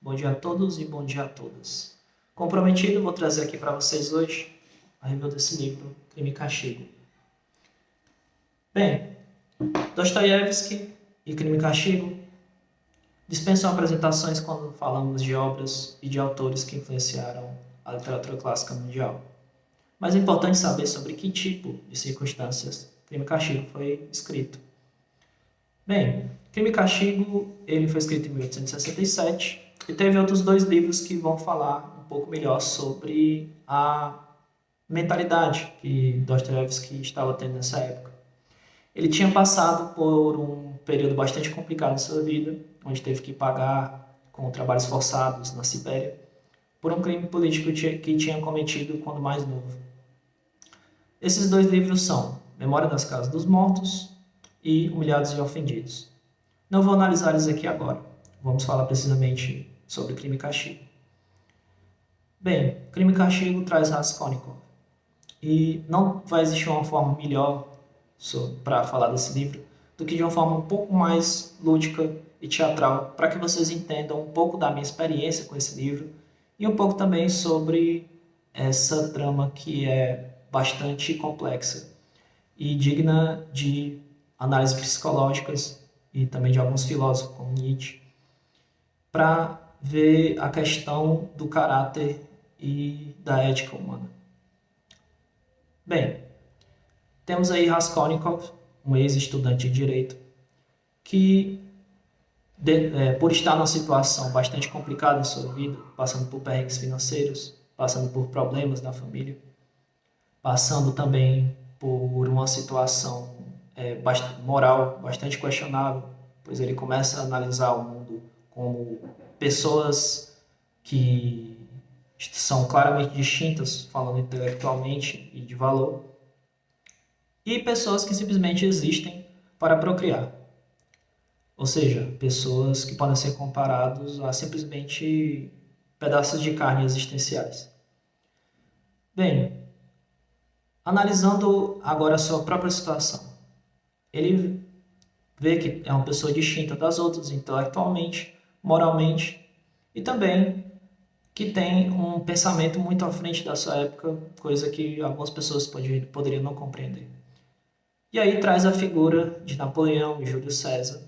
Bom dia a todos e bom dia a todas. Comprometido, vou trazer aqui para vocês hoje a review desse livro, Crime e Castigo. Bem, Dostoiévski e Crime e Castigo dispensam apresentações quando falamos de obras e de autores que influenciaram a literatura clássica mundial. Mas é importante saber sobre que tipo de circunstâncias Crime e Castigo foi escrito. Bem, Crime e Castigo ele foi escrito em 1867 e teve outros dois livros que vão falar um pouco melhor sobre a mentalidade que Dostoiévski estava tendo nessa época. Ele tinha passado por um período bastante complicado em sua vida, onde teve que pagar com trabalhos forçados na Sibéria por um crime político que tinha cometido quando mais novo. Esses dois livros são Memória das Casas dos Mortos e Humilhados e Ofendidos. Não vou analisar eles aqui agora. Vamos falar precisamente sobre Crime e Castigo. Bem, Crime e Castigo traz Raskolnikov. E não vai existir uma forma melhor para falar desse livro do que de uma forma um pouco mais lúdica e teatral, para que vocês entendam um pouco da minha experiência com esse livro e um pouco também sobre essa trama que é bastante complexa e digna de análises psicológicas e também de alguns filósofos, como Nietzsche, para ver a questão do caráter e da ética humana. Bem, temos aí Raskolnikov, um ex-estudante de direito, que, por estar numa situação bastante complicada em sua vida, passando por perrengues financeiros, passando por problemas na família, passando também por uma situação moral bastante questionável, pois ele começa a analisar o mundo como pessoas que são claramente distintas, falando intelectualmente e de valor, e pessoas que simplesmente existem para procriar. Ou seja, pessoas que podem ser comparados a simplesmente pedaços de carne existenciais. Bem, analisando agora a sua própria situação, ele vê que é uma pessoa distinta das outras intelectualmente, moralmente e também que tem um pensamento muito à frente da sua época, coisa que algumas pessoas poderiam não compreender. E aí traz a figura de Napoleão e Júlio César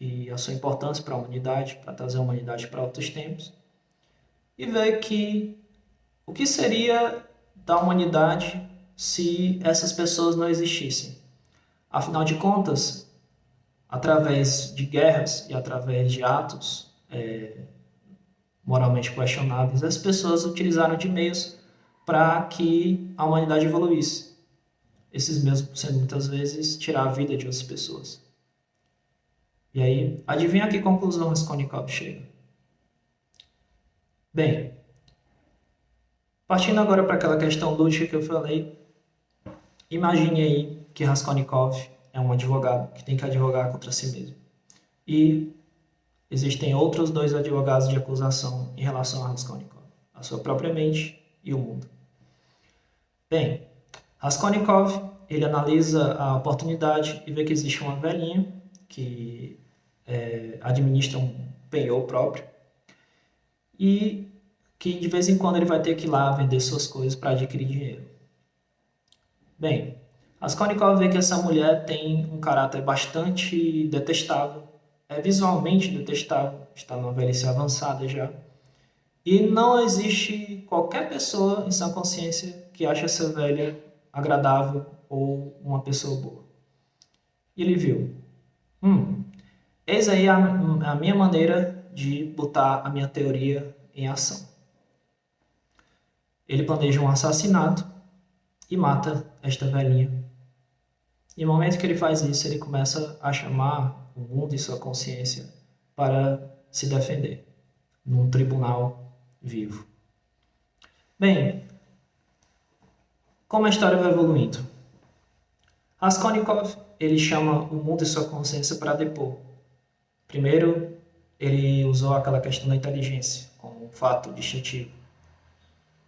e a sua importância para a humanidade, para trazer a humanidade para outros tempos, e vê que o que seria da humanidade se essas pessoas não existissem. Afinal de contas, através de guerras e através de atos moralmente questionáveis, as pessoas utilizaram de meios para que a humanidade evoluísse. Esses meios sendo muitas vezes tirar a vida de outras pessoas. E aí, adivinha a que conclusão Raskolnikov chega? Bem, partindo agora para aquela questão lúdica que eu falei, imagine aí que Raskolnikov é um advogado que tem que advogar contra si mesmo. E existem outros dois advogados de acusação em relação a Raskolnikov, a sua própria mente e o mundo. Bem, Raskolnikov, ele analisa a oportunidade e vê que existe uma velhinha que administra um penhor próprio e que de vez em quando ele vai ter que ir lá vender suas coisas para adquirir dinheiro. Bem, Raskolnikov vê que essa mulher tem um caráter bastante detestável, é visualmente detestável, está numa velhice avançada já, e não existe qualquer pessoa em sã consciência que ache essa velha agradável ou uma pessoa boa. E ele viu, eis aí a minha maneira de botar a minha teoria em ação. Ele planeja um assassinato e mata esta velhinha. E no momento que ele faz isso, ele começa a chamar o mundo e sua consciência para se defender num tribunal vivo. Bem, como a história vai evoluindo? Raskolnikov, ele chama o mundo e sua consciência para depor. Primeiro, ele usou aquela questão da inteligência como um fato distintivo.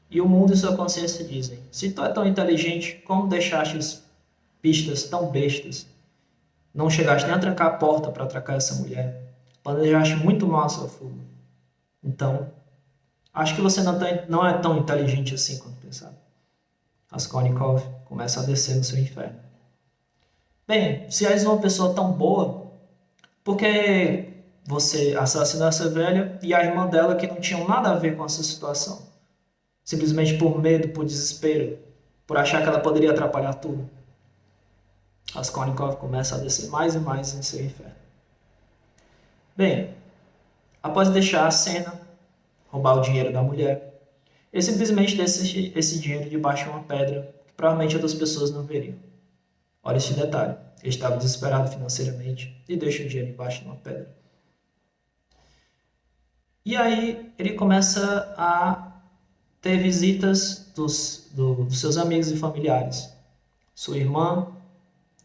E o mundo e sua consciência dizem, se tu é tão inteligente, como deixaste pistas tão bestas? Não chegaste nem a trancar a porta para atracar essa mulher. Planejaste muito mal a sua fuga. Então, acho que você não é tão inteligente assim quanto pensava. Raskolnikov começa a descer no seu inferno. Bem, se és uma pessoa tão boa, por que você assassinou essa velha e a irmã dela que não tinham nada a ver com essa situação? Simplesmente por medo, por desespero, por achar que ela poderia atrapalhar tudo. Raskolnikov começa a descer mais e mais em seu inferno. Bem, após deixar a cena, roubar o dinheiro da mulher, ele simplesmente deixa esse dinheiro debaixo de uma pedra que provavelmente outras pessoas não veriam. Olha esse detalhe. Ele estava desesperado financeiramente e deixa o dinheiro embaixo de uma pedra. E aí ele começa a ter visitas dos seus amigos e familiares. Sua irmã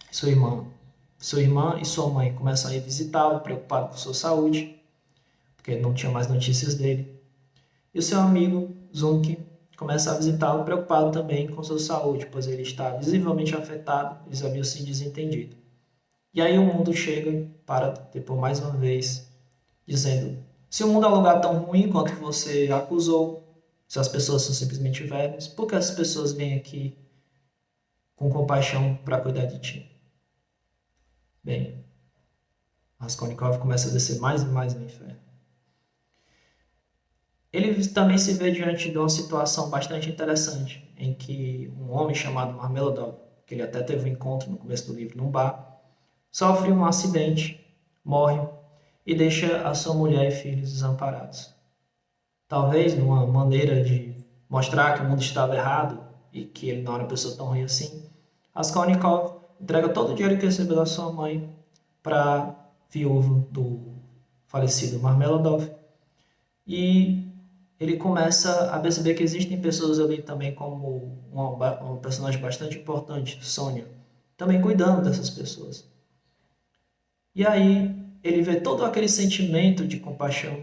e sua mãe começam a ir visitá-lo, preocupado com sua saúde, porque não tinha mais notícias dele. E o seu amigo, Zunk, começa a visitá-lo, preocupado também com sua saúde, pois ele está visivelmente afetado, eles haviam se desentendido. E aí o mundo chega para depor mais uma vez, dizendo: se o mundo é um lugar tão ruim quanto você acusou, se as pessoas são simplesmente vermes, por que as pessoas vêm aqui com compaixão para cuidar de ti? Bem, Raskolnikov começa a descer mais e mais no inferno. Ele também se vê diante de uma situação bastante interessante, em que um homem chamado Marmeladov, que ele até teve um encontro no começo do livro num bar, sofre um acidente, morre e deixa a sua mulher e filhos desamparados. Talvez numa maneira de mostrar que o mundo estava errado e que ele não era uma pessoa tão ruim assim, Raskolnikov entrega todo o dinheiro que recebeu da sua mãe para a viúva do falecido Marmeladov. E ele começa a perceber que existem pessoas ali também, como uma personagem bastante importante, Sônia, também cuidando dessas pessoas. E aí ele vê todo aquele sentimento de compaixão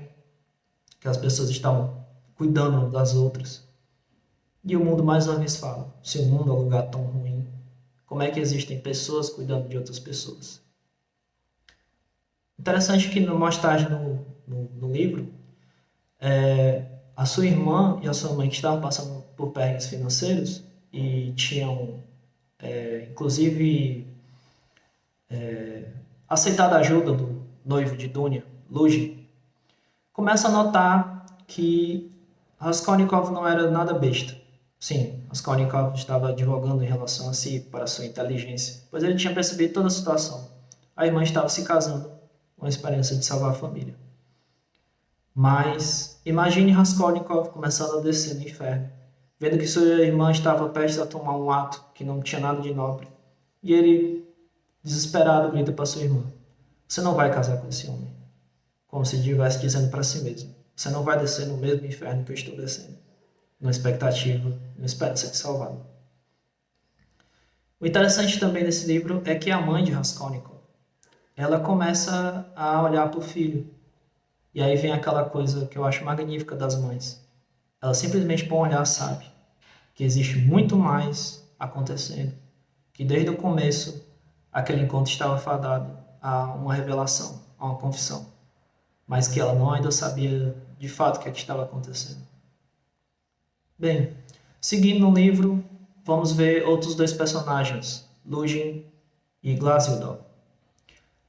que as pessoas estavam cuidando das outras. E o mundo mais uma vez fala: se o mundo é um lugar tão ruim, como é que existem pessoas cuidando de outras pessoas? Interessante que mais tarde no livro, a sua irmã e a sua mãe, que estavam passando por perrengues financeiros e tinham, inclusive, aceitado a ajuda do noivo de Dunya, Luzhin, começa a notar que Raskolnikov não era nada besta. Sim, Raskolnikov estava advogando em relação a si, para sua inteligência, pois ele tinha percebido toda a situação. A irmã estava se casando com a esperança de salvar a família. Mas imagine Raskolnikov começando a descer no inferno, vendo que sua irmã estava prestes a tomar um ato que não tinha nada de nobre. E ele, desesperado, grita para sua irmã: você não vai casar com esse homem. Como se estivesse dizendo para si mesmo: você não vai descer no mesmo inferno que eu estou descendo, numa expectativa, numa esperança de salvá-lo. O interessante também desse livro é que a mãe de Raskolnikov, ela começa a olhar para o filho. E aí vem aquela coisa que eu acho magnífica das mães. Ela simplesmente com um olhar sabe que existe muito mais acontecendo, que desde o começo aquele encontro estava fadado a uma revelação, a uma confissão, mas que ela não ainda sabia de fato o que estava acontecendo. Bem, seguindo no livro, vamos ver outros dois personagens, Luzhin e Glazildov.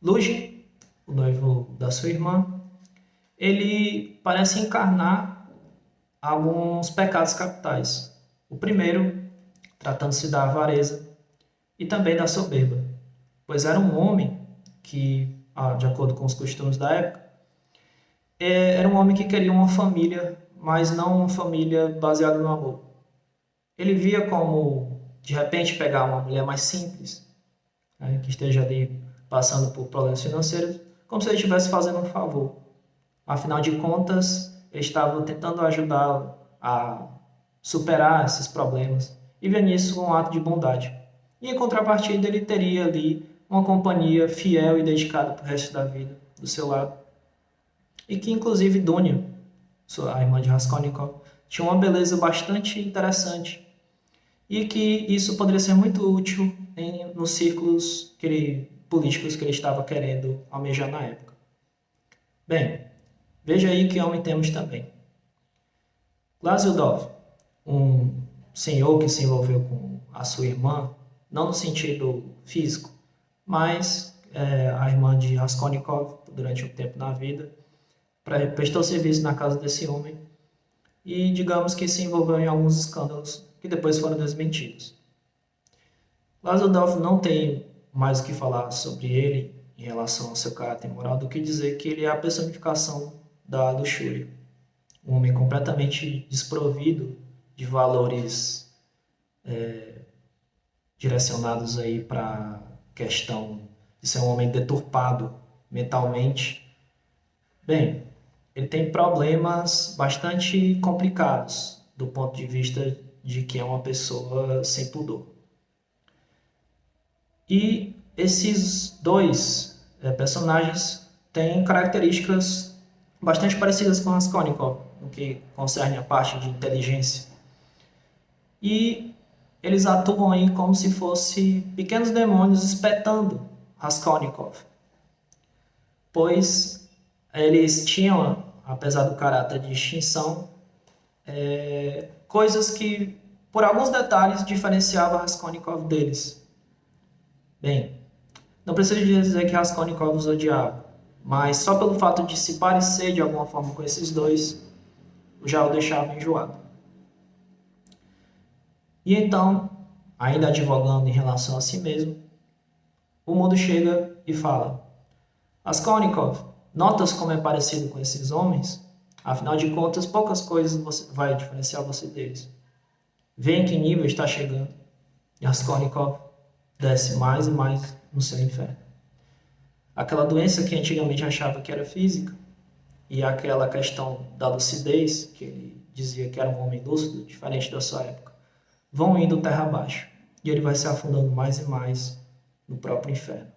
Luzhin, o noivo da sua irmã, ele parece encarnar alguns pecados capitais. O primeiro, tratando-se da avareza e também da soberba, pois era um homem que, de acordo com os costumes da época, era um homem que queria uma família, mas não uma família baseada no amor. Ele via como, de repente, pegar uma mulher mais simples, né, que esteja ali passando por problemas financeiros, como se ele estivesse fazendo um favor. Afinal de contas, ele estava tentando ajudá-lo a superar esses problemas e via nisso um ato de bondade. E em contrapartida, ele teria ali uma companhia fiel e dedicada para o resto da vida do seu lado. E que, inclusive, Dunya, a irmã de Raskolnikov, tinha uma beleza bastante interessante e que isso poderia ser muito útil nos círculos políticos que ele estava querendo almejar na época. Bem, Veja aí que homem temos também. Glazildov, um senhor que se envolveu com a sua irmã, não no sentido físico, mas a irmã de Raskolnikov, durante um tempo na vida, prestou serviço na casa desse homem e, digamos que se envolveu em alguns escândalos que depois foram desmentidos. Glazildov não tem mais o que falar sobre ele em relação ao seu caráter moral do que dizer que ele é a personificação da luxúria. Um homem completamente desprovido de valores direcionados aí para a questão de ser um homem deturpado mentalmente. Bem, ele tem problemas bastante complicados do ponto de vista de que é uma pessoa sem pudor. E esses dois personagens têm características bastante parecidas com Raskolnikov, no que concerne a parte de inteligência. E eles atuam aí como se fossem pequenos demônios espetando Raskolnikov, pois eles tinham, apesar do caráter de extinção, coisas que, por alguns detalhes, diferenciavam Raskolnikov deles. Bem, não preciso dizer que Raskolnikov os odiava, mas só pelo fato de se parecer de alguma forma com esses dois, já o deixava enjoado. E então, ainda advogando em relação a si mesmo, o mundo chega e fala: Raskolnikov, notas como é parecido com esses homens? Afinal de contas, poucas coisas vai diferenciar você deles. Vê em que nível está chegando. E Raskolnikov desce mais e mais no seu inferno. Aquela doença que antigamente achava que era física e aquela questão da lucidez, que ele dizia que era um homem lúcido, diferente da sua época, vão indo terra abaixo. E ele vai se afundando mais e mais no próprio inferno.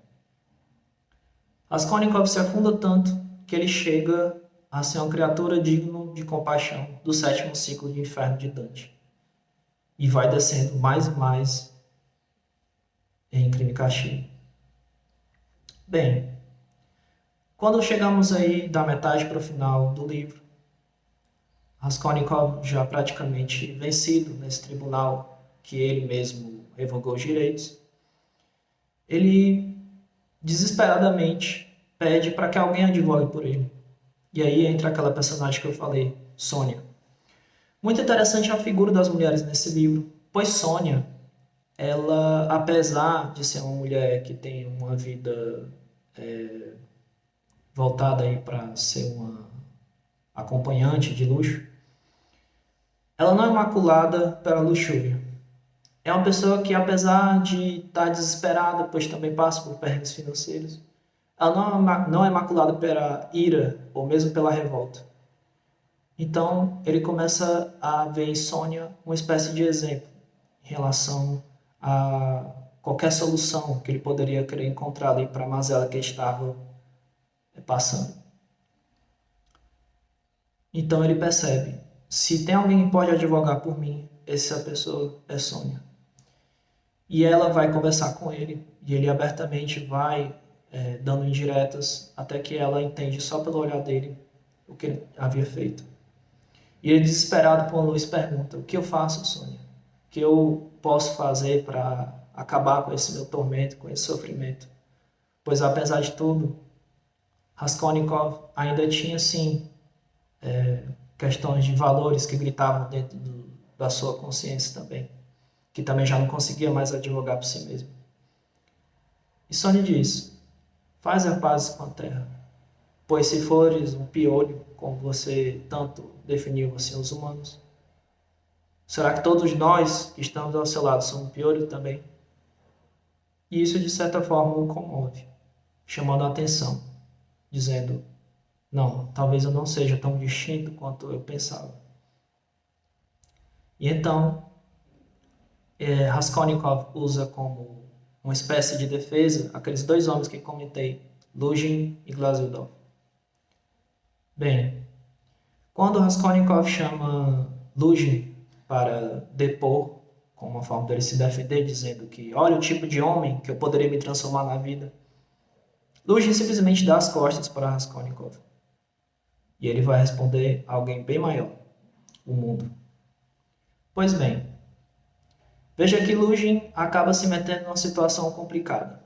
Raskolnikov se afunda tanto que ele chega a ser uma criatura digna de compaixão do 7º ciclo de inferno de Dante. E vai descendo mais e mais em Crime e Castigo. Bem, quando chegamos aí da metade para o final do livro, Raskolnikov já praticamente vencido nesse tribunal que ele mesmo revogou os direitos, ele desesperadamente pede para que alguém advogue por ele. E aí entra aquela personagem que eu falei, Sônia. Muito interessante a figura das mulheres nesse livro, pois Sônia, ela, apesar de ser uma mulher que tem uma vida voltada aí para ser uma acompanhante de luxo, ela não é maculada pela luxúria. É uma pessoa que, apesar de estar desesperada, pois também passa por perrengues financeiros, ela não é maculada pela ira ou mesmo pela revolta. Então, ele começa a ver em Sônia uma espécie de exemplo em relação a qualquer solução que ele poderia querer encontrar ali para a mazela que ele estava passando. Então, ele percebe, se tem alguém que pode advogar por mim, essa pessoa é Sônia. E ela vai conversar com ele, e ele abertamente vai dando indiretas, até que ela entende só pelo olhar dele o que ele havia feito. E ele, desesperado por uma luz, pergunta: o que eu faço, Sônia? O que eu posso fazer para acabar com esse meu tormento, com esse sofrimento? Pois, apesar de tudo, Raskolnikov ainda tinha, sim, questões de valores que gritavam dentro da sua consciência também, que também já não conseguia mais advogar por si mesmo. E Sônia diz: faz a paz com a terra, pois se fores um piolho, como você tanto definiu assim os humanos, será que todos nós que estamos ao seu lado somos piolho também? E isso de certa forma o comove, chamando a atenção, dizendo: não, talvez eu não seja tão distinto quanto eu pensava. E então, Raskolnikov usa como uma espécie de defesa aqueles dois homens que comentei, Luzhin e Glazildov. Bem, quando Raskolnikov chama Luzhin para depor, como uma forma dele se defender, dizendo que olha o tipo de homem que eu poderia me transformar na vida, Luzhin simplesmente dá as costas para Raskolnikov. E ele vai responder a alguém bem maior, o mundo. Pois bem, veja que Lugin acaba se metendo numa situação complicada.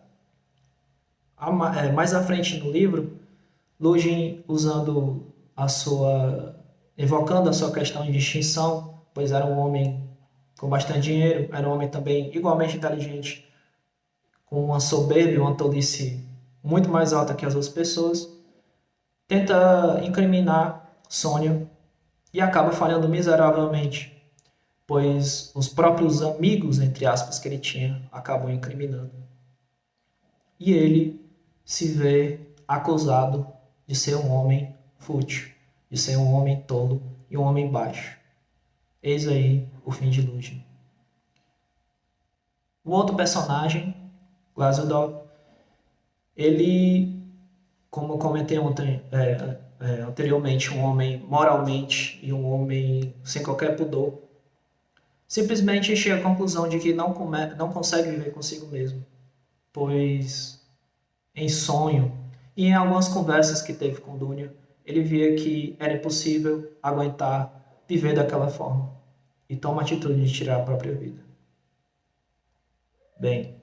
Mais à frente no livro, Lugin evocando a sua questão de distinção, pois era um homem com bastante dinheiro, era um homem também igualmente inteligente, com uma soberba e uma tolice muito mais alta que as outras pessoas, tenta incriminar Sônia e acaba falhando miseravelmente, pois os próprios amigos, entre aspas, que ele tinha, acabam incriminando. E ele se vê acusado de ser um homem fútil, de ser um homem tolo e um homem baixo. Eis aí o fim de Lugin. O outro personagem, Glazodov, ele, como eu comentei anteriormente, um homem moralmente e um homem sem qualquer pudor, simplesmente chega à conclusão de que não consegue viver consigo mesmo, pois em sonho e em algumas conversas que teve com Dunia, ele via que era impossível aguentar viver daquela forma e toma a atitude de tirar a própria vida. Bem,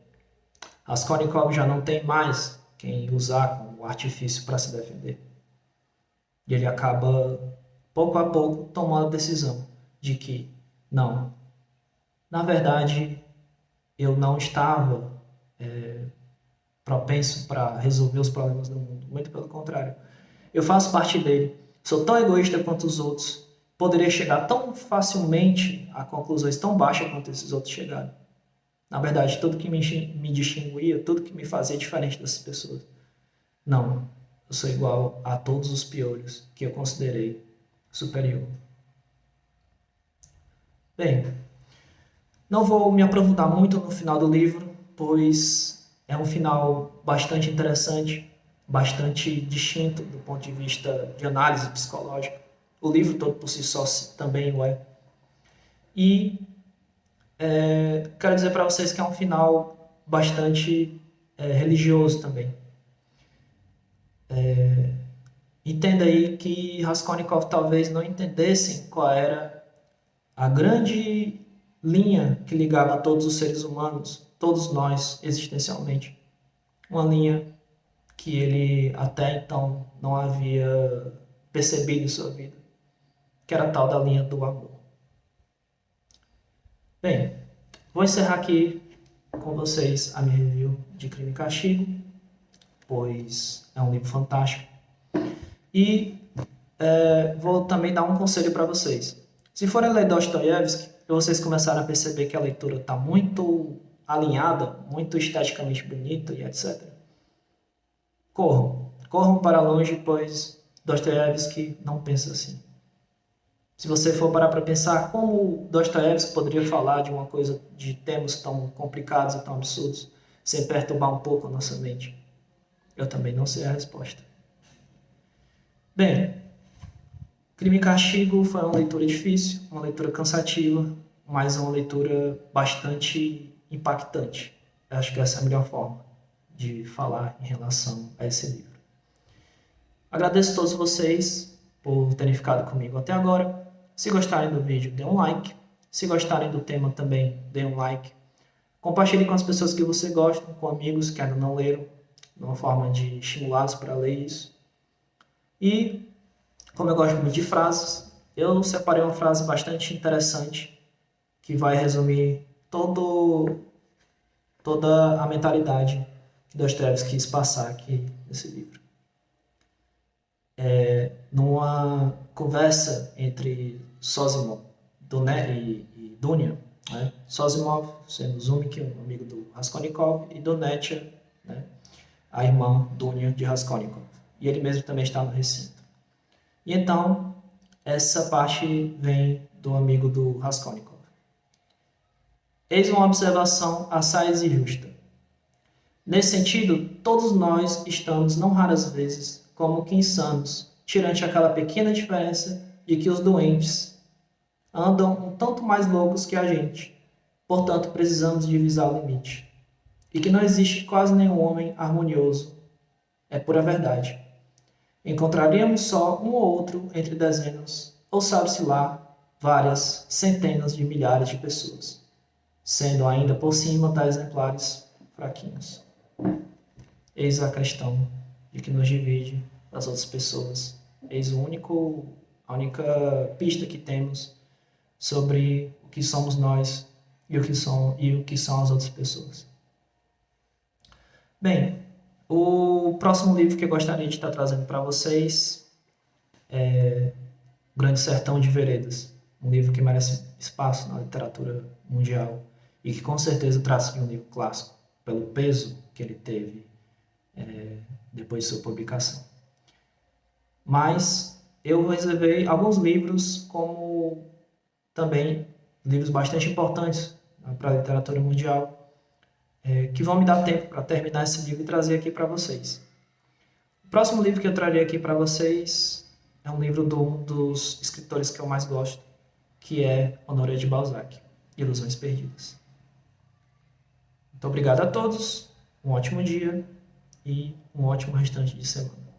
Raskolnikov já não tem mais quem usar como artifício para se defender. E ele acaba, pouco a pouco, tomando a decisão de que, não, na verdade, eu não estava propenso para resolver os problemas do mundo. Muito pelo contrário. Eu faço parte dele. Sou tão egoísta quanto os outros. Poderia chegar tão facilmente a conclusões tão baixas quanto esses outros chegaram. Na verdade, tudo que me distinguia, tudo que me fazia diferente dessas pessoas. Não, eu sou igual a todos os piolhos que eu considerei superior. Bem, não vou me aprofundar muito no final do livro, pois é um final bastante interessante, bastante distinto do ponto de vista de análise psicológica. O livro todo por si só também o é. E quero dizer para vocês que é um final bastante religioso também. Entenda aí que Raskolnikov talvez não entendessem qual era a grande linha que ligava todos os seres humanos, todos nós existencialmente. Uma linha que ele até então não havia percebido em sua vida, que era a tal da linha do amor. Bem, vou encerrar aqui com vocês a minha review de Crime e Castigo, pois é um livro fantástico. E vou também dar um conselho para vocês. Se forem ler Dostoiévski e vocês começarem a perceber que a leitura está muito alinhada, muito esteticamente bonita e etc., corram para longe, pois Dostoiévski não pensa assim. Se você for parar para pensar como Dostoiévski poderia falar de uma coisa, de temas tão complicados e tão absurdos, sem perturbar um pouco a nossa mente, eu também não sei a resposta. Bem, Crime e Castigo foi uma leitura difícil, uma leitura cansativa, mas uma leitura bastante impactante. Eu acho que essa é a melhor forma de falar em relação a esse livro. Agradeço a todos vocês por terem ficado comigo até agora. Se gostarem do vídeo, dê um like. Se gostarem do tema também, dê um like. Compartilhe com as pessoas que você gosta, com amigos que ainda não leram, de uma forma de estimulá-los para ler isso. E, como eu gosto muito de frases, eu separei uma frase bastante interessante que vai resumir toda a mentalidade que Dostoiévski quis passar aqui nesse livro. Numa conversa entre Sozimov e Dunia, né? Sozimov sendo Zumik, um amigo do Raskolnikov, e Dunetia, né? A irmã Dunia de Raskolnikov. E ele mesmo também está no recinto. E então, essa parte vem do amigo do Raskolnikov. Eis uma observação assaz e justa. Nesse sentido, todos nós estamos, não raras vezes, como que insanos, tirante aquela pequena diferença de que os doentes andam um tanto mais loucos que a gente. Portanto, precisamos divisar o limite. E que não existe quase nenhum homem harmonioso. É pura verdade. encontraríamos só um ou outro entre dezenas, ou sabe-se lá, várias centenas de milhares de pessoas, sendo ainda por cima tais exemplares fraquinhos. Eis a questão de que nos divide das outras pessoas. Eis a única pista que temos sobre o que somos nós e o que são as outras pessoas. Bem, o próximo livro que eu gostaria de estar trazendo para vocês é O Grande Sertão de Veredas, um livro que merece espaço na literatura mundial e que com certeza trata-se de um livro clássico, pelo peso que ele teve depois de sua publicação. Mas eu reservei alguns livros como também livros bastante importantes para a literatura mundial, que vão me dar tempo para terminar esse livro e trazer aqui para vocês. O próximo livro que eu trarei aqui para vocês é um livro de um dos escritores que eu mais gosto, que é Honoré de Balzac, Ilusões Perdidas. Muito obrigado a todos, um ótimo dia e um ótimo restante de semana.